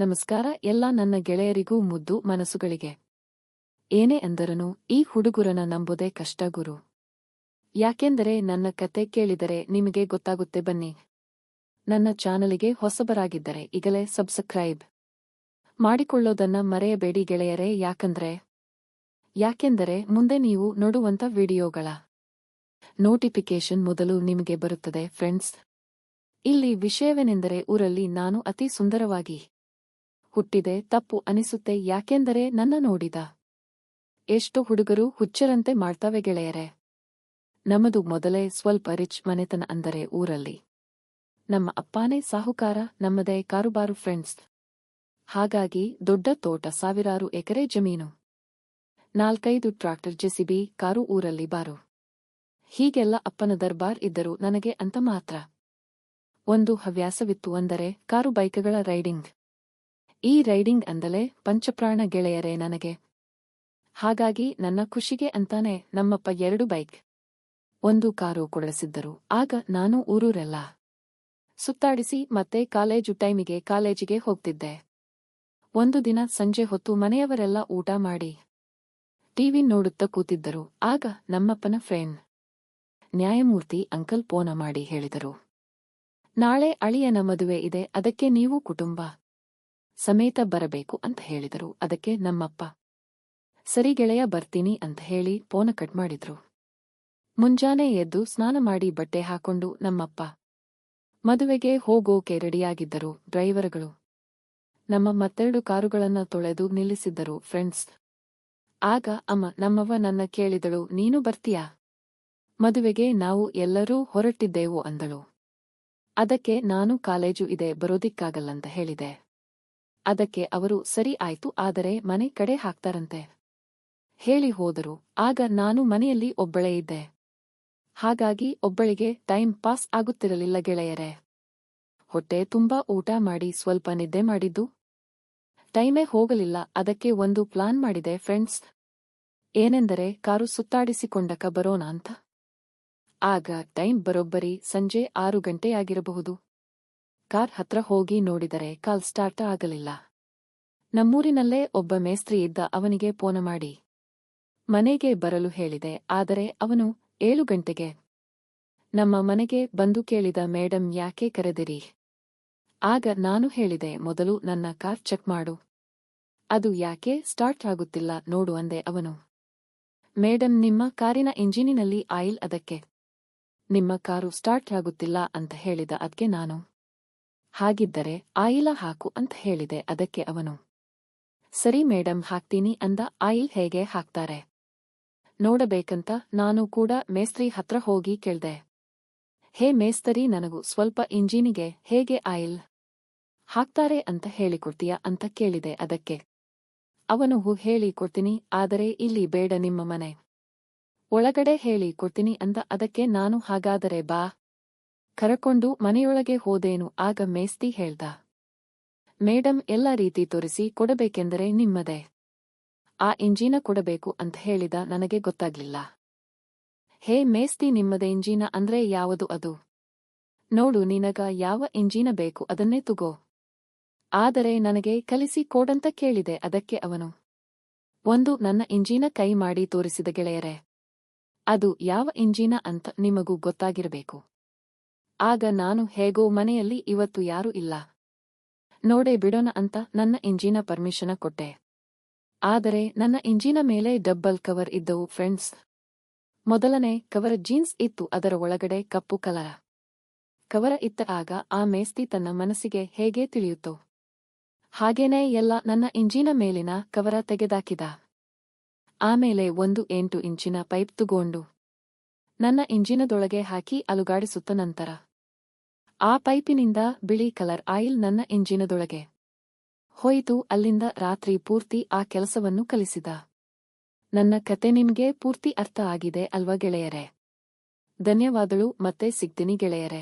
ನಮಸ್ಕಾರ ಎಲ್ಲ ನನ್ನ ಗೆಳೆಯರಿಗೂ ಮುದ್ದು ಮನಸ್ಸುಗಳಿಗೆ. ಏನೇ ಎಂದರನು ಈ ಹುಡುಗರನ ನಂಬುದೇ ಕಷ್ಟ ಗುರು. ಯಾಕೆಂದರೆ ನನ್ನ ಕತೆ ಕೇಳಿದರೆ ನಿಮಗೆ ಗೊತ್ತಾಗುತ್ತೆ ಬನ್ನಿ. ನನ್ನ ಚಾನಲಿಗೆ ಹೊಸಬರಾಗಿದ್ದರೆ ಈಗಲೇ ಸಬ್ಸ್ಕ್ರೈಬ್ ಮಾಡಿಕೊಳ್ಳೋದನ್ನ ಮರೆಯಬೇಡಿ ಗೆಳೆಯರೇ. ಯಾಕೆಂದರೆ ಮುಂದೆ ನೀವು ನೋಡುವಂತ ವಿಡಿಯೋಗಳ ನೋಟಿಫಿಕೇಶನ್ ಮೊದಲು ನಿಮಗೆ ಬರುತ್ತದೆ ಫ್ರೆಂಡ್ಸ್. ಇಲ್ಲಿ ವಿಷಯವೇನೆಂದರೆ ಊರಲ್ಲಿ ನಾನು ಅತಿ ಸುಂದರವಾಗಿ ಹುಟ್ಟಿದೆ. ತಪ್ಪು ಅನಿಸುತ್ತೆ, ಯಾಕೆಂದರೆ ನನ್ನ ನೋಡಿದ ಎಷ್ಟು ಹುಡುಗರು ಹುಚ್ಚರಂತೆ ಮಾಡ್ತವೆ ಗೆಳೆಯರೆ. ನಮ್ಮದು ಮೊದಲೇ ಸ್ವಲ್ಪ ರಿಚ್ ಮನೆತನ, ಅಂದರೆ ಊರಲ್ಲಿ ನಮ್ಮ ಅಪ್ಪಾನೇ ಸಾಹುಕಾರ, ನಮ್ಮದೇ ಕಾರುಬಾರು ಫ್ರೆಂಡ್ಸ್. ಹಾಗಾಗಿ ದೊಡ್ಡ ತೋಟ, ಸಾವಿರಾರು ಎಕರೆ ಜಮೀನು, 4-5 ಟ್ರಾಕ್ಟರ್, ಜೆಸಿಬಿ ಕಾರು ಊರಲ್ಲಿ ಬಾರು. ಹೀಗೆಲ್ಲ ಅಪ್ಪನ ದರ್ಬಾರ್ ಇದ್ದರು. ನನಗೆ ಅಂತ ಮಾತ್ರ ಒಂದು ಹವ್ಯಾಸವಿತ್ತು, ಅಂದರೆ ಕಾರು ಬೈಕ್ಗಳ ರೈಡಿಂಗ್. ಈ ರೈಡಿಂಗ್ ಅಂದಲೇ ಪಂಚಪ್ರಾಣ ಗೆಳೆಯರೇ ನನಗೆ. ಹಾಗಾಗಿ ನನ್ನ ಖುಷಿಗೆ ಅಂತಾನೆ ನಮ್ಮಪ್ಪ 2 ಬೈಕ್, 1 ಕಾರು ಕೊಡಿಸಿದ್ದರು. ಆಗ ನಾನು ಊರೂರೆಲ್ಲ ಸುತ್ತಾಡಿಸಿ ಮತ್ತೆ ಕಾಲೇಜು ಟೈಮಿಗೆ ಕಾಲೇಜಿಗೆ ಹೋಗ್ತಿದ್ದೆ. ಒಂದು ದಿನ ಸಂಜೆ ಹೊತ್ತು ಮನೆಯವರೆಲ್ಲ ಊಟ ಮಾಡಿ ಟಿವಿ ನೋಡುತ್ತಾ ಕೂತಿದ್ದರು. ಆಗ ನಮ್ಮಪ್ಪನ ಫ್ರೆಂಡ್ ನ್ಯಾಯಮೂರ್ತಿ ಅಂಕಲ್ ಫೋನ ಮಾಡಿ ಹೇಳಿದರು, ನಾಳೆ ಅಳಿಯನ ಮದುವೆ ಇದೆ, ಅದಕ್ಕೆ ನೀವು ಕುಟುಂಬ ಸಮೇತ ಬರಬೇಕು ಅಂತ ಹೇಳಿದರು. ಅದಕ್ಕೆ ನಮ್ಮಪ್ಪ ಸರಿ ಗೆಳೆಯ ಬರ್ತೀನಿ ಅಂತ ಹೇಳಿ ಫೋನ ಕಟ್ ಮಾಡಿದ್ರು. ಮುಂಜಾನೆ ಎದ್ದು ಸ್ನಾನ ಮಾಡಿ ಬಟ್ಟೆ ಹಾಕೊಂಡು ನಮ್ಮಪ್ಪ ಮದುವೆಗೆ ಹೋಗೋಕೆ ರೆಡಿಯಾಗಿದ್ದರು. ಡ್ರೈವರ್ಗಳು ನಮ್ಮ ಮತ್ತೆರಡು ಕಾರುಗಳನ್ನ ತೊಳೆದು ನಿಲ್ಲಿಸಿದ್ದರು ಫ್ರೆಂಡ್ಸ್. ಆಗ ನಮ್ಮವ್ವ ನನ್ನ ಕೇಳಿದಳು, ನೀನು ಬರ್ತೀಯಾ ಮದುವೆಗೆ? ನಾವು ಎಲ್ಲರೂ ಹೊರಟಿದ್ದೆವು ಅಂದಳು. ಅದಕ್ಕೆ ನಾನು ಕಾಲೇಜು ಇದೆ, ಬರೋದಿಕ್ಕಾಗಲ್ಲಂತ ಹೇಳಿದೆ. ಅದಕ್ಕೆ ಅವರು ಸರಿ ಆಯ್ತು, ಆದರೆ ಮನೆ ಕಡೆ ಹಾಕ್ತಾರಂತೆ ಹೇಳಿ ಹೋದರು. ಆಗ ನಾನು ಮನೆಯಲ್ಲಿ ಒಬ್ಬಳೇ ಇದ್ದೆ. ಹಾಗಾಗಿ ಒಬ್ಬಳಿಗೆ ಟೈಮ್ ಪಾಸ್ ಆಗುತ್ತಿರಲಿಲ್ಲ ಗೆಳೆಯರೇ. ಹೊಟ್ಟೆ ತುಂಬಾ ಊಟ ಮಾಡಿ ಸ್ವಲ್ಪ ನಿದ್ದೆ ಮಾಡಿದ್ದು ಟೈಮೇ ಹೋಗಲಿಲ್ಲ. ಅದಕ್ಕೆ ಒಂದು ಪ್ಲಾನ್ ಮಾಡಿದೆ ಫ್ರೆಂಡ್ಸ್. ಏನೆಂದರೆ ಕಾರು ಸುತ್ತಾಡಿಸಿಕೊಂಡಕ ಬರೋಣ ಅಂತ. ಆಗ ಟೈಮ್ ಬರೋಬ್ಬರಿ ಸಂಜೆ 6 ಗಂಟೆಯಾಗಿರಬಹುದು. ಕಾರ್ ಹತ್ರ ಹೋಗಿ ನೋಡಿದರೆ ಕಾಲ್ ಸ್ಟಾರ್ಟ್ ಆಗಲಿಲ್ಲ. ನಮ್ಮೂರಿನಲ್ಲೇ ಒಬ್ಬ ಮೇಸ್ತ್ರಿ ಇದ್ದ, ಅವನಿಗೆ ಫೋನ ಮಾಡಿ ಮನೆಗೆ ಬರಲು ಹೇಳಿದೆ. ಆದರೆ ಅವನು 7 ಗಂಟೆಗೆ ನಮ್ಮ ಮನೆಗೆ ಬಂದು ಕೇಳಿದ, ಮೇಡಮ್ ಯಾಕೆ ಕರೆದಿರಿ? ಆಗ ನಾನು ಹೇಳಿದೆ, ಮೊದಲು ನನ್ನ ಕಾರ್ ಚೆಕ್ ಮಾಡು, ಅದು ಯಾಕೆ ಸ್ಟಾರ್ಟ್ ಆಗುತ್ತಿಲ್ಲ ನೋಡು ಅಂದೆ. ಅವನು, ಮೇಡಮ್ ನಿಮ್ಮ ಕಾರಿನ ಇಂಜಿನಿನಲ್ಲಿ ಆಯಿಲ್, ಅದಕ್ಕೆ ನಿಮ್ಮ ಕಾರು ಸ್ಟಾರ್ಟ್ ಆಗುತ್ತಿಲ್ಲ ಅಂತ ಹೇಳಿದ. ಅದಕ್ಕೆ ನಾನು, ಹಾಗಿದ್ದರೆ ಆಯಿಲ ಹಾಕು ಅಂತ ಹೇಳಿದೆ. ಅದಕ್ಕೆ ಅವನು, ಸರಿ ಮೇಡಮ್ ಹಾಕ್ತೀನಿ ಅಂದ. ಆಯಿಲ್ ಹೇಗೆ ಹಾಕ್ತಾರೆ ನೋಡಬೇಕಂತ ನಾನು ಕೂಡ ಮೇಸ್ತ್ರಿ ಹತ್ರ ಹೋಗಿ ಕೇಳ್ದೆ, ಹೇ ಮೇಸ್ತರಿ, ನನಗೂ ಸ್ವಲ್ಪ ಇಂಜಿನಿಗೆ ಹೇಗೆ ಆಯಿಲ್ ಹಾಕ್ತಾರೆ ಅಂತ ಹೇಳಿಕೊಡ್ತೀಯಾ ಅಂತ ಕೇಳಿದೆ. ಅದಕ್ಕೆ ಅವನು, ಹೂ ಹೇಳಿ ಕೊಡ್ತೀನಿ, ಆದರೆ ಇಲ್ಲಿ ಬೇಡ, ನಿಮ್ಮ ಮನೆ ಒಳಗಡೆ ಹೇಳಿ ಕೊಡ್ತೀನಿ ಅಂದ. ಅದಕ್ಕೆ ನಾನು, ಹಾಗಾದರೆ ಬಾ, ಕರಕೊಂಡು ಮನೆಯೊಳಗೆ ಹೋದೇನು. ಆಗ ಮೇಸ್ತಿ ಹೇಳ್ದ, ಮೇಡಮ್ ಎಲ್ಲ ರೀತಿ ತೋರಿಸಿ ಕೊಡಬೇಕೆಂದರೆ ನಿಮ್ಮದೇ ಆ ಇಂಜಿನ ಕೊಡಬೇಕು ಅಂತ ಹೇಳಿದ. ನನಗೆ ಗೊತ್ತಾಗ್ಲಿಲ್ಲ. ಹೇ ಮೇಸ್ತಿ, ನಿಮ್ಮದೇ ಇಂಜಿನ ಅಂದ್ರೆ ಯಾವುದು ಅದು? ನೋಡು, ನಿನಗ ಯಾವ ಇಂಜಿನ ಬೇಕು ಅದನ್ನೇ ತಗೋ, ಆದರೆ ನನಗೆ ಕಲಿಸಿ ಕೊಡಂತ ಕೇಳಿದೆ. ಅದಕ್ಕೆ ಅವನು ಒಂದು ನನ್ನ ಇಂಜಿನ ಕೈ ಮಾಡಿ ತೋರಿಸಿದ ಗೆಳೆಯರೆ. ಅದು ಯಾವ ಇಂಜಿನ ಅಂತ ನಿಮಗೂ ಗೊತ್ತಾಗಿರಬೇಕು. ಆಗ ನಾನು, ಹೇಗೋ ಮನೆಯಲ್ಲಿ ಇವತ್ತು ಯಾರೂ ಇಲ್ಲ, ನೋಡೇ ಬಿಡೋಣ ಅಂತ ನನ್ನ ಇಂಜಿನ ಪರ್ಮಿಷನ ಕೊಟ್ಟೆ. ಆದರೆ ನನ್ನ ಇಂಜಿನ ಮೇಲೆ ಡಬ್ಬಲ್ ಕವರ್ ಇದ್ದವು ಫ್ರೆಂಡ್ಸ್. ಮೊದಲನೇ ಕವರ್ ಜೀನ್ಸ್ ಇತ್ತು, ಅದರ ಒಳಗಡೆ ಕಪ್ಪು ಕಲರ ಕವರ ಇತ್ತ. ಆಗ ಆ ಮೇಸ್ತಿ ತನ್ನ ಮನಸ್ಸಿಗೆ ಹೇಗೆ ತಿಳಿಯುತ್ತೋ ಹಾಗೇನೇ ಎಲ್ಲ ನನ್ನ ಇಂಜಿನ ಮೇಲಿನ ಕವರ ತೆಗೆದಾಕಿದ. ಆಮೇಲೆ ಒಂದು 8 ಇಂಚಿನ ಪೈಪ್ ತಗೊಂಡು ನನ್ನ ಇಂಜಿನದೊಳಗೆ ಹಾಕಿ ಅಲುಗಾಡಿಸುತ್ತ ನಂತರ ಆ ಪೈಪಿನಿಂದ ಬಿಳಿ ಕಲರ್ ಆಯಿಲ್ ನನ್ನ ಇಂಜಿನದೊಳಗೆ ಹೋಯಿತು. ಅಲ್ಲಿಂದ ರಾತ್ರಿ ಪೂರ್ತಿ ಆ ಕೆಲಸವನ್ನು ಕಲಿಸಿದ. ನನ್ನ ಕತೆ ನಿಮ್ಗೆ ಪೂರ್ತಿ ಅರ್ಥ ಆಗಿದೆ ಅಲ್ವಾ ಗೆಳೆಯರೆ? ಧನ್ಯವಾದಗಳು, ಮತ್ತೆ ಸಿಗ್ತೀನಿ ಗೆಳೆಯರೆ.